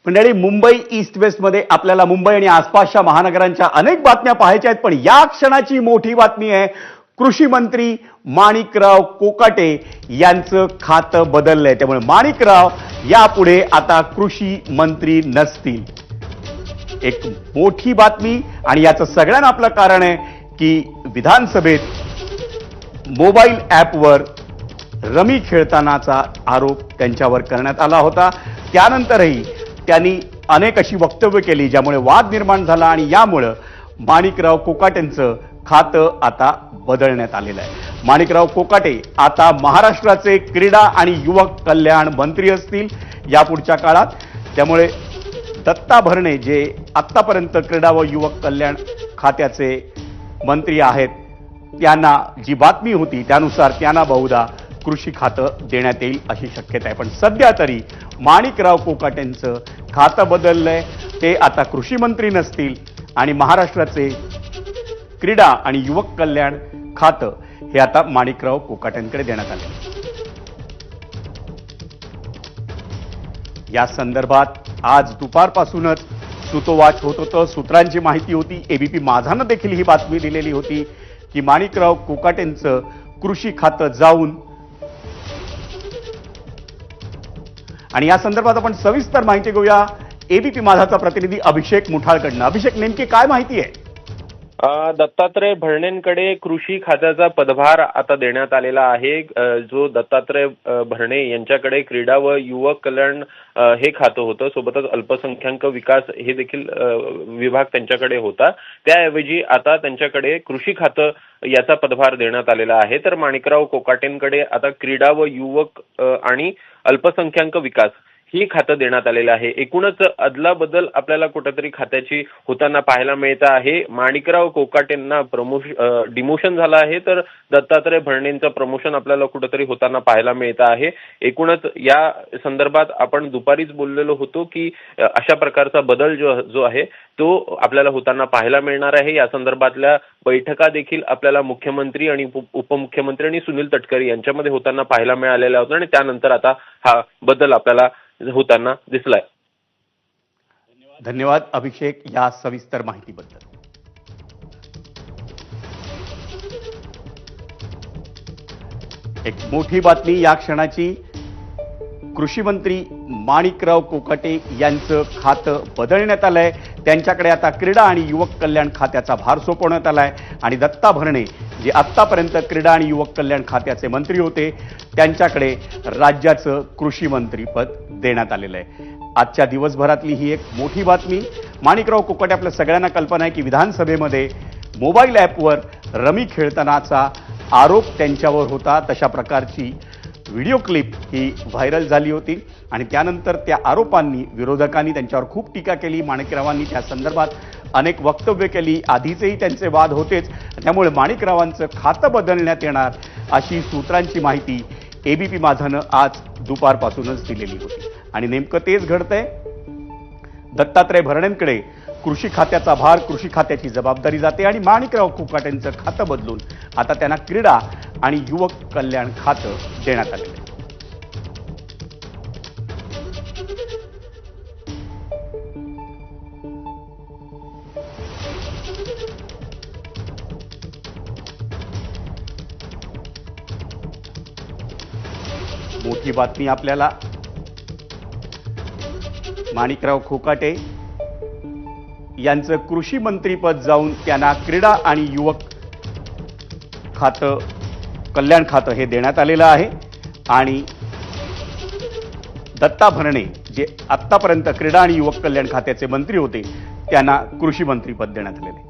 मंडळी, Mumbai east west मध्ये आपल्याला मुंबई आणि आसपासच्या महानगरांच्या अनेक बातम्या पाहायच्या आहेत, पण या क्षणाची मोठी बातमी आहे कृषी मंत्री माणिकराव कोकाटे यांचं खातं बदललंय. त्यामुळे माणिकराव यापुढे आता कृषी मंत्री नसतील. एक मोठी बातमी, आणि याचं सगळ्यांना आपलं कारण आहे की विधानसभेत मोबाईल ॲपवर रमी खेळतानाचा आरोप त्यांच्यावर करण्यात आला होता. त्यानंतरही त्यांनी अनेक अशी वक्तव्य केली ज्यामुळे वाद निर्माण झाला, आणि यामुळे माणिकराव कोकाटेंचं खातं आता बदलण्यात आलेलं आहे. माणिकराव कोकाटे आता महाराष्ट्राचे क्रीडा आणि युवक कल्याण मंत्री असतील यापुढच्या काळात. त्यामुळे दत्ता भरणे जे आतापर्यंत क्रीडा व युवक कल्याण खात्याचे मंत्री आहेत, त्यांना जी बातमी होती त्यानुसार त्यांना बहुधा कृषी खातं देण्यात येईल अशी शक्यता आहे. पण सध्या तरी माणिकराव कोकाटेंचं खातं बदललंय. ते आता कृषी मंत्री नसतील आणि महाराष्ट्राचे क्रीडा आणि युवक कल्याण खातं हे आता माणिकराव कोकाटेंकडे देण्यात आले. या संदर्भात आज दुपारपासूनच सुतोवाच होत होतं. सूत्रांची माहिती होती, एबीपी माझानं देखील ही बातमी दिलेली होती की माणिकराव कोकाटेंचं कृषी खातं जाऊन, आणि या संदर्भात आपण सविस्तर माहिती घेऊया एबीपी माझाचा प्रतिनिधी अभिषेक मुठाळकडनं. अभिषेक, नेमकी काय माहिती आहे? दत्तात्रय भरणेंकडे कृषी खात्याचा पदभार आता देण्यात आलेला आहे. जो दत्तात्रय भरणे यांच्याकडे क्रीडा व युवक कल्याण हे खातं होतं, सोबतच अल्पसंख्याक विकास हे देखील विभाग त्यांच्याकडे होता. त्याऐवजी आता त्यांच्याकडे कृषी खातं याचा पदभार देण्यात आलेला आहे. तर माणिकराव कोकाटेंकडे आता क्रीडा व युवक आणि अल्पसंख्याक विकास ही खातं देण्यात आलेलं आहे. एकूणच अदलाबदल आपल्याला कुठेतरी खात्याची होताना पाहायला मिळत आहे. माणिकराव कोकाटेंना डिमोशन झालं आहे, तर दत्तात्रय भरणेंचं प्रमोशन आपल्याला कुठेतरी होताना पाहायला मिळत आहे. एकूणच या संदर्भात आपण दुपारीच बोललेलो होतो की अशा प्रकारचा बदल जो आहे तो आपल्याला होताना पाहायला मिळणार आहे. या संदर्भातल्या बैठका देखील आपल्याला मुख्यमंत्री आणि उपमुख्यमंत्री आणि सुनील तटकरे यांच्यामध्ये होताना पाहायला मिळालेल्या होत्या, आणि त्यानंतर आता हा बदल आपल्याला होताना दिसलाय. धन्यवाद अभिषेक या सविस्तर माहितीबद्दल. एक मोठी बातमी या क्षणाची, कृषी मंत्री माणिकराव कोकाटे यांचं खातं बदलण्यात आलंय. त्यांच्याकडे आता क्रीडा आणि युवक कल्याण खात्याचा भार सोपवण्यात आलाय, आणि दत्ता भरणे जे आत्तापर्यंत क्रीडा आणि युवक कल्याण खात्याचे मंत्री होते त्यांच्याकडे राज्याचं कृषी मंत्रीपद देण्यात आलेलं आहे. आजच्या दिवसभरातली ही एक मोठी बातमी. माणिकराव कोकाटे, आपल्या सगळ्यांना कल्पना आहे की विधानसभेमध्ये मोबाईल ॲपवर रमी खेळतानाचा आरोप त्यांच्यावर होता. तशा प्रकारची व्हिडिओ क्लिप ही व्हायरल झाली होती, आणि त्यानंतर त्या आरोपांनी विरोधकांनी त्यांच्यावर खूप टीका केली. माणिकरावांनी त्या संदर्भात अनेक वक्तव्य केली. आधीचेही त्यांचे वाद होतेच. त्यामुळे माणिकरावांचं खातं बदलण्यात येणार अशी सूत्रांची माहिती एबीपी माझानं आज दुपारपासूनच दिलेली होती, आणि नेमकं तेच घडतंय. दत्तात्रय भरणेंकडे कृषी खात्याचा भार, कृषी खात्याची जबाबदारी जाते, आणि माणिकराव कोकाटेंचं खातं बदलून आता त्यांना क्रीडा आणि युवक कल्याण खातं देण्यात आलेलं आहे. मोठी बातमी आपल्याला, माणिकराव कोकाटे यांचं कृषी मंत्रीपद जाऊन त्यांना क्रीडा आणि युवक खातं, कल्याण खातं हे देण्यात आलेलं आहे, आणि दत्ता भरणे जे आत्तापर्यंत क्रीडा आणि युवक कल्याण खात्याचे मंत्री होते त्यांना कृषी मंत्रीपद देण्यात आलेले आहे.